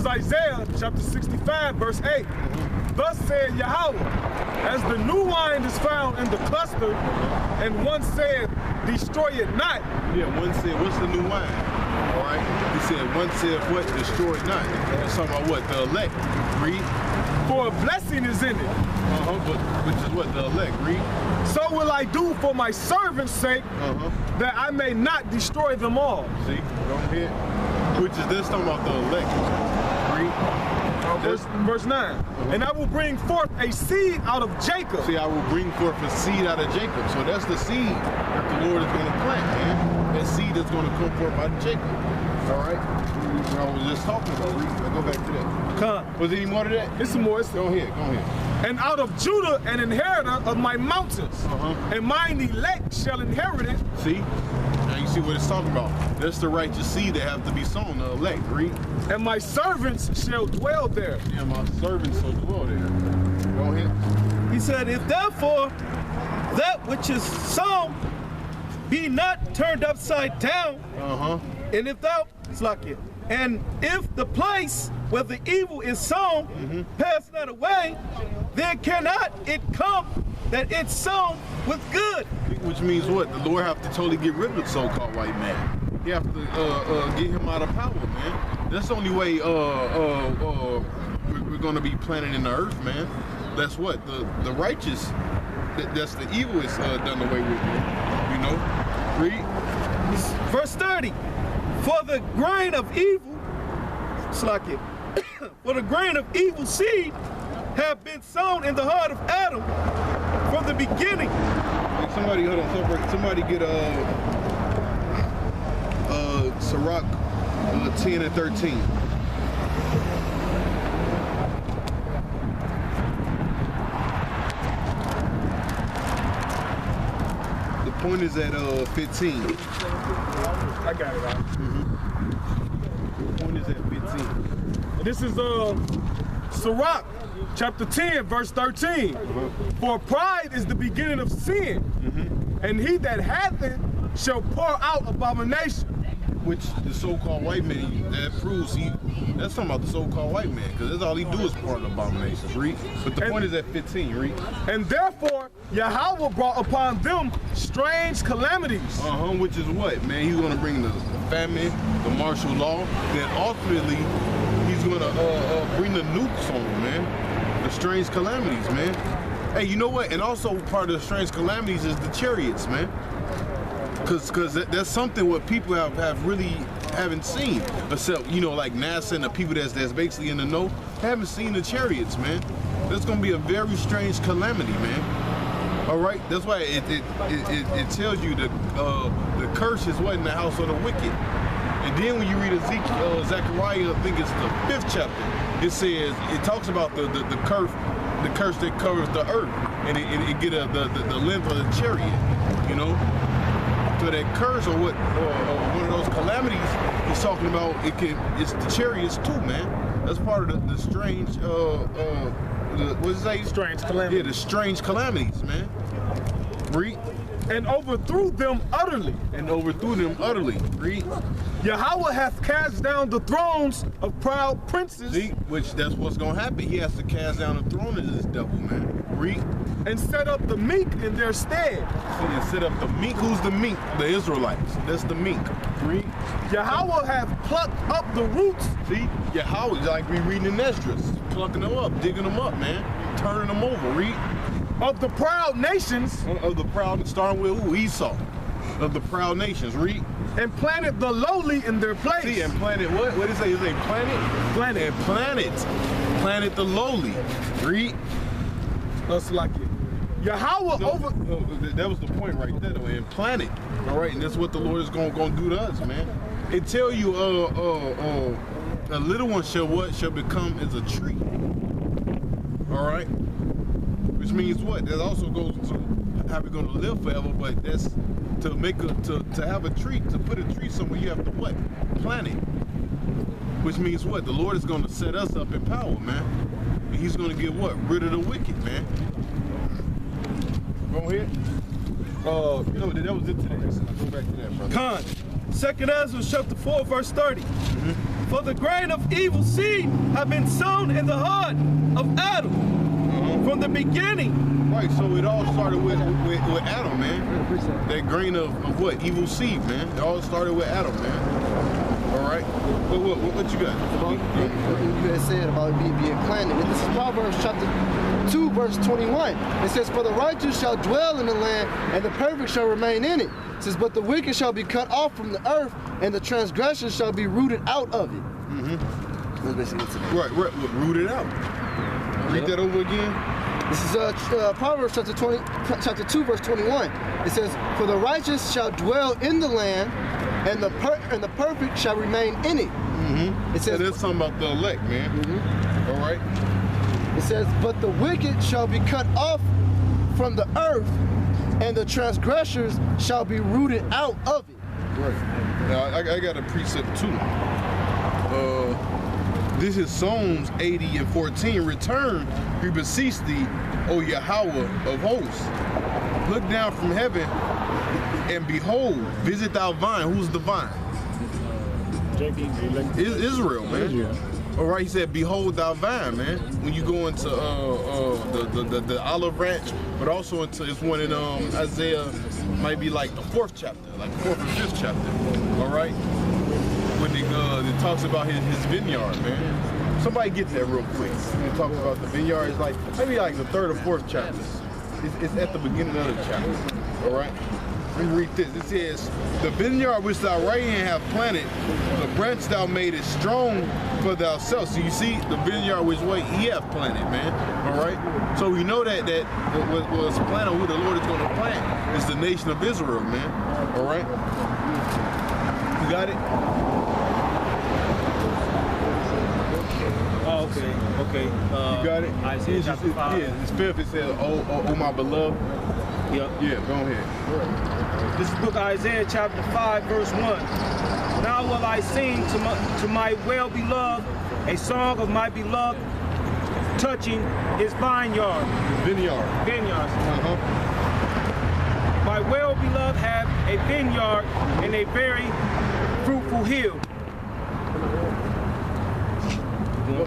is Isaiah chapter 65, verse 8. Thus said Yahweh, as the new wine is found in the cluster, and one said, destroy it not. Yeah, one said, what's the new wine? All right. He said, one said, what? Destroy it not. It's talking about what? The elect. Read. For a blessing is in it. But which is what? The elect. Read. So will I do for my servant's sake, that I may not destroy them all. See, go ahead. Which is this talking about the elect. Read. Verse 9. And I will bring forth a seed out of Jacob. See, I will bring forth a seed out of Jacob. So that's the seed that the Lord is going to plant, man. That seed that's going to come forth out of Jacob. All right? I was just talking about. I'll go back to that. Was there any more to that? It's some more. Go ahead. Go ahead. And out of Judah an inheritor of my mountains, and mine elect shall inherit it. See? Now you see what it's talking about. That's the righteous seed that have to be sown, the elect. Read. And my servants shall dwell there. Yeah, my servants shall dwell there. Go ahead. He said, if therefore that which is sown be not turned upside down, and if thou, and if the place where the evil is sown pass not away, then cannot it come that it's sown with good. Which means what? The Lord have to totally get rid of the so-called white man. You have to get him out of power, man. That's the only way we're going to be planted in the earth, man. That's what? The righteous, that's the evil is done away with, you know? Read. Verse 30. For the grain of evil, for the grain of evil seed have been sown in the heart of Adam from the beginning. Like somebody, hold on, somebody get Sirach 10 and 13. The point is at 15. I got it out. The point is at 15. This is Sirach chapter 10, verse 13. For pride is the beginning of sin, and he that hath it shall pour out abomination. Which the so-called white man, that proves that's talking about the so-called white man, because that's all he do is pour out abominations, read. But the point is at 15, read. And therefore Yahweh brought upon them strange calamities. Which is what, man? He's gonna bring the famine, the martial law, then ultimately he's gonna bring the nukes on them, man. The strange calamities, man. Hey, you know what? And also part of the strange calamities is the chariots, man. Cause that's something what people have really haven't seen, except, you know, like NASA and the people that's basically in the know, haven't seen the chariots, man. That's gonna be a very strange calamity, man. All right, that's why it tells you the curse is what in the house of the wicked. And then when you read Zechariah, I think it's the 5th chapter, it says, it talks about the curse that covers the earth, and it get the length of the chariot, you know. So that curse or one of those calamities he's talking about, it's the chariots too, man. That's part of the strange what does it say? Strange calamities. Yeah, the strange calamities, man. Read. And overthrew them utterly. Read. Yahweh hath cast down the thrones of proud princes. See, which that's what's gonna happen. He has to cast down the throne of this devil, man. Read. And set up the meek in their stead. And set up the meek. Who's the meek? The Israelites. That's the meek. Read. Yahweh hath plucked up the roots. See, Yahweh, like we reading in Ezra, plucking them up, digging them up, man, turning them over. Read. Of the proud nations. Of the proud, starting with who? Esau. Of the proud nations. Read. And planted the lowly in their place. See, and planted what? What did it say? It say planet? Planet. And planted the lowly. Read. That's like it. Yahweh over. That was the point right there, though. And planted. All right, and that's what the Lord is gonna do to us, man. It tell you, a little one shall become as a tree. All right. Which means what? That also goes to how we're gonna live forever, but that's to have a tree, to put a tree somewhere, you have to what? Plant it. Which means what? The Lord is gonna set us up in power, man. And he's gonna get what? Rid of the wicked, man. Go ahead. No, that was it today. I'll go back to that, brother. 2 Ezra chapter 4, verse 30. For the grain of evil seed have been sown in the heart of Adam from the beginning. Right, so it all started with Adam, man. That grain of what? Evil seed, man. It all started with Adam, man. All right. What you got? What you had said about being planted. And this is Proverbs chapter 2, verse 21. It says, for the righteous shall dwell in the land, and the perfect shall remain in it. It says, but the wicked shall be cut off from the earth, and the transgressors shall be rooted out of it. That's basically it. Right, rooted out. Read that over again. This is Proverbs chapter 2, verse 21. It says, for the righteous shall dwell in the land, and the perfect shall remain in it. It says, that's something about the elect, man. All right. It says, but the wicked shall be cut off from the earth, and the transgressors shall be rooted out of it. Right. Now, I got a precept too. This is Psalms 80 and 14. Return, we beseech thee, O Yahweh of hosts. Look down from heaven and behold, visit thou vine. Who's the vine? Israel, man. All right, he said, behold thou vine, man. When you go into the olive branch, but also into, it's one in Isaiah, might be like the 4th chapter, like 4th or 5th chapter. All right. When it talks about his vineyard, man. Somebody get that real quick. When it talks about the vineyard, it's like maybe like the 3rd or 4th chapter. It's at the beginning of the chapter. All right. Let me read this. It says, the vineyard which thy right hand hath planted, the branch thou madest strong for thyself. So you see the vineyard which way he hath planted, man. All right. So we know that what was planted, who the Lord is going to plant, is the nation of Israel, man. All right. You got it. Okay. You got it? Isaiah chapter 5. Yeah, it's 5th. It says, oh my beloved. Yep. Yeah, go ahead. This is book of Isaiah chapter 5, verse 1. Now will I sing to my well-beloved a song of my beloved touching his vineyard. Vineyards. My well-beloved have a vineyard and a very fruitful hill.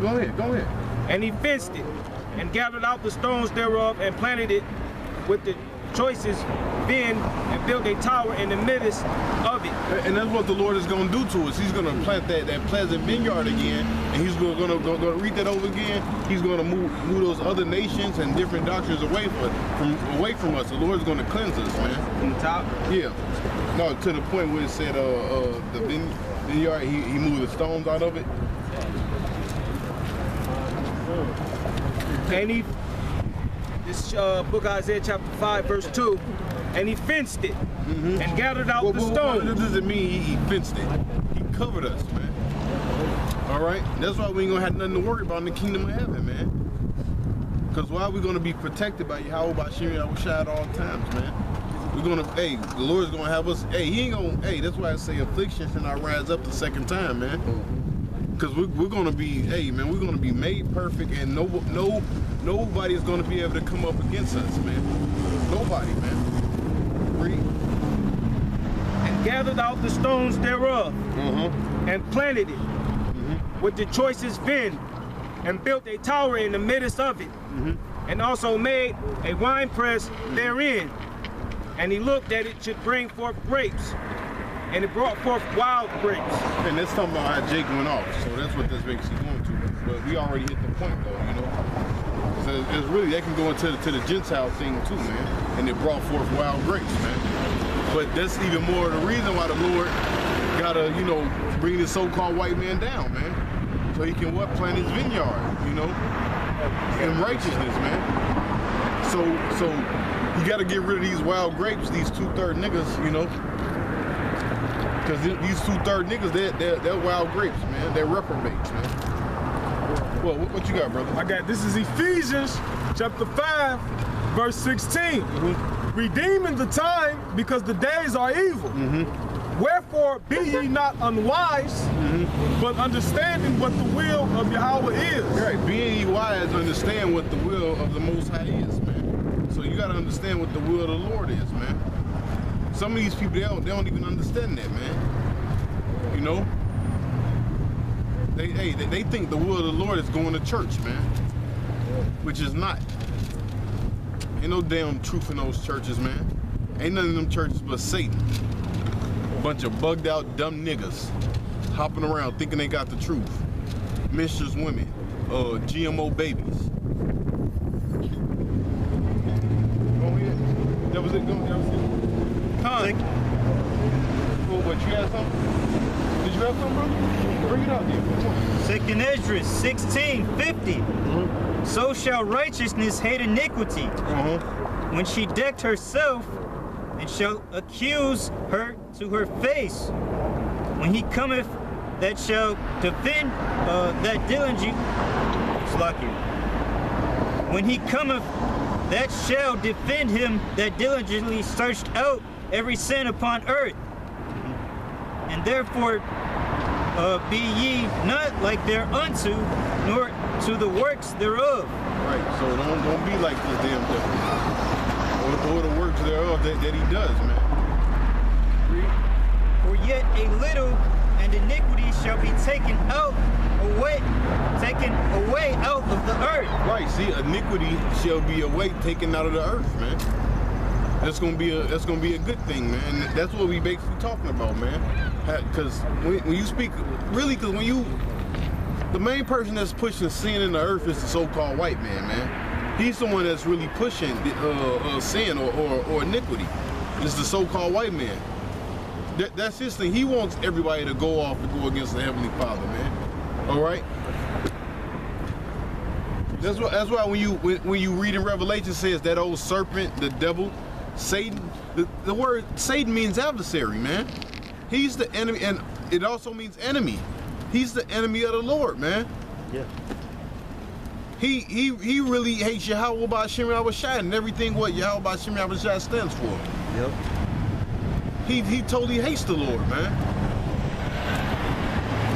Go ahead. And he fenced it, and gathered out the stones thereof, and planted it with the choicest vine, and built a tower in the midst of it. And that's what the Lord is going to do to us. He's going to plant that pleasant vineyard again, and he's going to read that over again. He's going to move those other nations and different doctrines away from us. The Lord's going to cleanse us, man. From the top? Yeah. No, to the point where it said the vineyard, he moved the stones out of it. And this book of Isaiah chapter 5, verse 2, and he fenced it, and gathered out the stones. What does it mean he fenced it? He covered us, man. All right? That's why we ain't going to have nothing to worry about in the kingdom of heaven, man. Because why are we going to be protected by Yahweh, by Shiri, Yahushua at all times, man? We're going to, the Lord's going to have us, he ain't going to, that's why I say affliction should not rise up the second time, man. Because we're going to be, man, we're going to be made perfect, and nobody is going to be able to come up against us, man. Nobody, man. Read. And gathered out the stones thereof, and planted it with the choicest vine, and built a tower in the midst of it, and also made a winepress therein. And he looked that it should bring forth grapes, and it brought forth wild grapes. And that's talking about how Jake went off, so that's what this makes you going to. But we already hit the point, though, you know. So it's really, they can go into the Gentile thing too, man. And it brought forth wild grapes, man. But that's even more the reason why the Lord gotta, bring this so-called white man down, man. So he can plant his vineyard, in righteousness, man. So you gotta get rid of these wild grapes, these 2/3 niggas, Because these 2/3 niggas, they're wild grapes, man. They're reprobates, man. Well, what you got, brother? This is Ephesians chapter 5, verse 16. Redeeming the time, because the days are evil. Wherefore be ye not unwise, but understanding what the will of Yahweh is. Right, being ye wise, understand what the will of the Most High is, man. So you gotta understand what the will of the Lord is, man. Some of these people, they don't even understand that, man. They think the will of the Lord is going to church, man, which is not. Ain't no damn truth in those churches, man. Ain't none of them churches but Satan. Bunch of bugged out dumb niggas hopping around thinking they got the truth. Mistress women, GMO babies. Go ahead. That was it. That was it. Con. Well, what, you got something? Did you have something, brother? Bring it out there. Second Ezra 16:50. So shall righteousness hate iniquity when she decked herself, and shall accuse her to her face. When he cometh, that shall defend that diligently. When he cometh, that shall defend him that diligently searched out every sin upon earth. And therefore be ye not like thereunto, nor to the works thereof. Right, so don't be like this damn devil. Or the works thereof that he does, man. For yet a little, and iniquity shall be taken away out of the earth. Right, see, iniquity shall be away, taken out of the earth, man. That's gonna be a good thing, man. That's what we basically talking about, man. Because when you speak, really, because the main person that's pushing sin in the earth is the so-called white man, man. He's the one that's really pushing sin or iniquity. It's the so-called white man. That's his thing. He wants everybody to go off and go against the Heavenly Father, man. All right. That's why when you read in Revelation, it says that old serpent, the devil, Satan. The word Satan means adversary, man. He's the enemy, and it also means enemy. He's the enemy of the Lord, man. Yeah. He really hates Yahweh Ba'Shem Yahushua and everything what Yahweh Ba'Shem Yahushua stands for. Yep. He totally hates the Lord, man.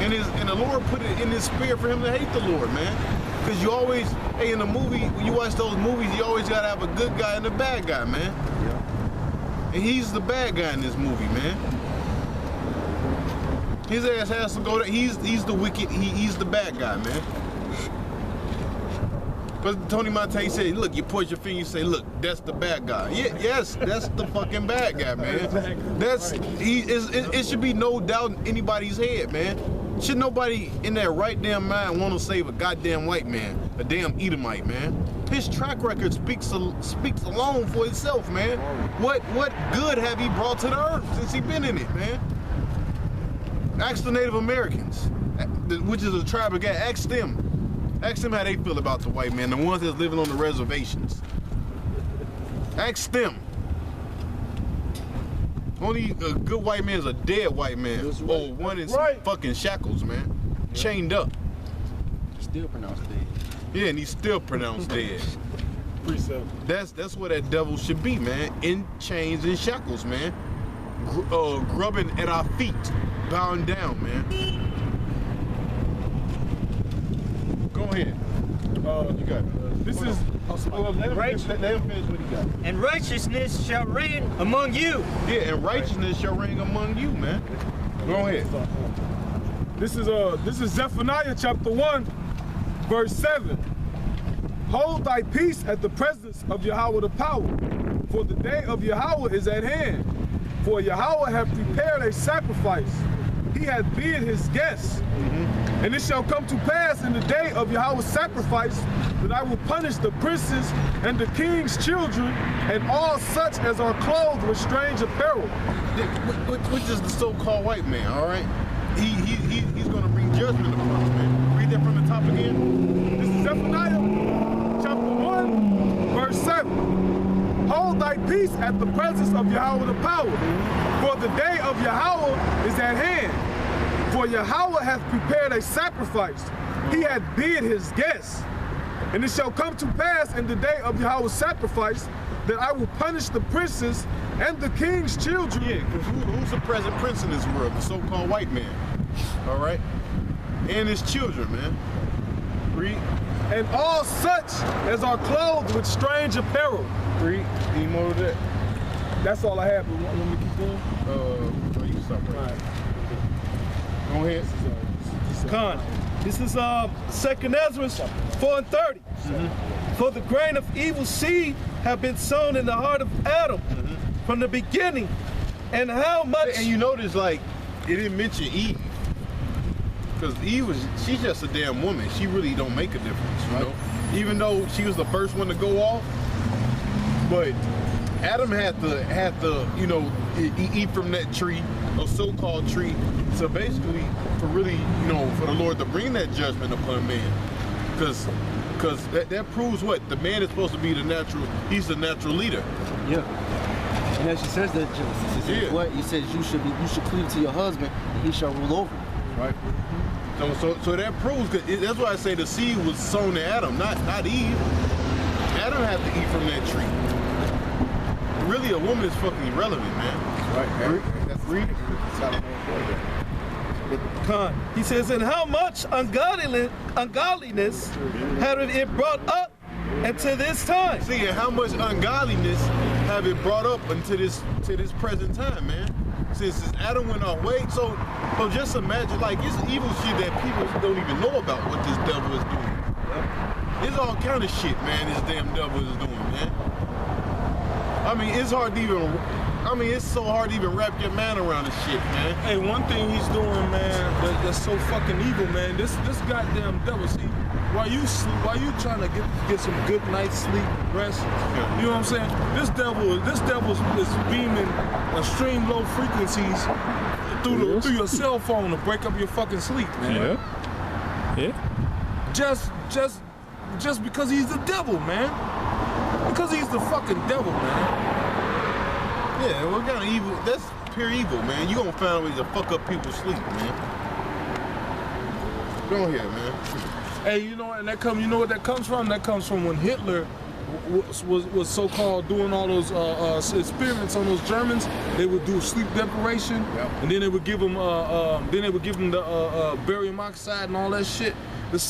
And the Lord put it in his spirit for him to hate the Lord, man. Because you always, in the movie, when you watch those movies, you always gotta have a good guy and a bad guy, man. Yeah. And he's the bad guy in this movie, man. His ass has to go there. He's the wicked, he's the bad guy, man. But Tony Montaigne said, look, you point your finger, you say, look, that's the bad guy. Yeah, yes, that's the fucking bad guy, man. It should be no doubt in anybody's head, man. Should nobody in their right damn mind want to save a goddamn white man, a damn Edomite, man? His track record speaks alone for itself, man. What good have he brought to the earth since he been in it, man? Ask the Native Americans, which is a tribe of guys. Ask them how they feel about the white man, the ones that's living on the reservations. Ask them. Only a good white man is a dead white man. Or one in fucking shackles, man. Yeah. Chained up. Still pronounced dead. Yeah, and he's still pronounced dead. Precept. That's what that devil should be, man. In chains and shackles, man. Grubbing at our feet. Bowing down, man. Go ahead. You got it. This is let him finish what he got. And righteousness shall reign among you. Yeah, and righteousness shall reign among you, man. Go ahead. This is Zephaniah chapter 1, verse 7. Hold thy peace at the presence of Yahweh the power, for the day of Yahweh is at hand. For Yahweh hath prepared a sacrifice. He hath bid his guests. And it shall come to pass in the day of Yahweh's sacrifice that I will punish the princes and the king's children and all such as are clothed with strange apparel. Which is the so-called white man, all right? He's going to bring judgment upon us, man. Read that from the top again. This is Zephaniah chapter 1, verse 7. Hold thy peace at the presence of Yahweh the power, for the day of Yahweh is at hand. For Yahweh hath prepared a sacrifice. He hath bid his guests. And it shall come to pass in the day of Yahweh's sacrifice that I will punish the princes and the king's children. Yeah, because who's the present prince in this world? The so-called white man. All right? And his children, man. Read. And all such as are clothed with strange apparel. Read. Any more of that? That's all I have. But want me to keep going? You can stop right. Go ahead. Con. This is 2nd Ezra 4:30. For the grain of evil seed have been sown in the heart of Adam from the beginning. And how much... And you notice, like, it didn't mention Eve. Because Eve she's just a damn woman. She really don't make a difference, you know? Even though she was the first one to go off. But Adam had to, you know, eat from that tree, a so-called tree. So basically, for really, you know, for the Lord to bring that judgment upon man. Because that proves what? The man is supposed to be he's the natural leader. Yeah. And as she says that, she says, what? He says you should cleave to your husband, and he shall rule over you. Right. So that proves, that's why I say the seed was sown to Adam, not Eve. Adam had to eat from that tree. Really, a woman is fucking irrelevant, man. Right. That's read. He says, and how much ungodliness had it brought up until this time? See, and how much ungodliness have it brought up until this present time, man? Since Adam went our way, so just imagine, like, it's evil shit that people don't even know about what this devil is doing. There's all kind of shit, man, this damn devil is doing, man. I mean, it's so hard to even wrap your mind around this shit, man. Hey, one thing he's doing, man, that's so fucking evil, man. This goddamn devil, see, while you trying to get some good night's sleep, rest, you know what I'm saying? This devil is beaming extreme low frequencies through your cell phone to break up your fucking sleep, man. Yeah. Just because he's the devil, man. Because he's the fucking devil, man. Yeah, what kind of evil? That's pure evil, man. You gonna find ways to fuck up people's sleep, man. Go ahead, man. Hey, you know, and you know what that comes from? That comes from when Hitler was so-called doing all those experiments on those Germans. They would do sleep deprivation, and then they would give them the barium oxide and all that shit. The same